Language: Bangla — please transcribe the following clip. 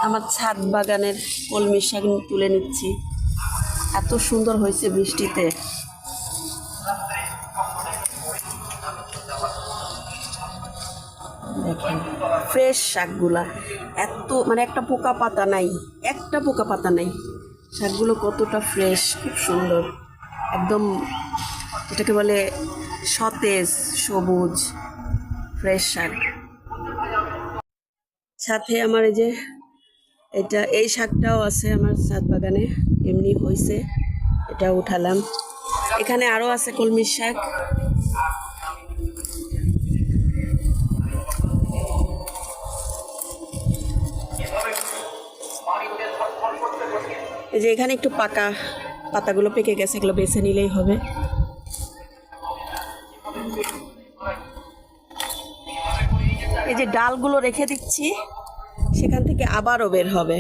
আমার ছাদ বাগানের কলমি শাক তুলে নিচ্ছি, এত সুন্দর হয়েছে বৃষ্টিতে। দেখেন ফ্রেশ শাকগুলা, এত মানে একটা পোকা পাতা নাই, একটা পোকা পাতা নাই। শাকগুলো কতটা ফ্রেশ, খুব সুন্দর, একদম এটাকে বলে সতেজ সবুজ ফ্রেশ শাক। সাথে আমার এই যে এই শাকটাও আছে আমার ছাদ বাগানে, এমনি হয়েছে, এটা উঠালাম। এখানে আরও আছে কলমির শাক। এই যে এখানে একটু পাকা পাতাগুলো পেকে গেছে, এগুলো বেছে নিলেই হবে। এই যে ডালগুলো রেখে দিচ্ছি, সেখান থেকে আবারও বের হবে।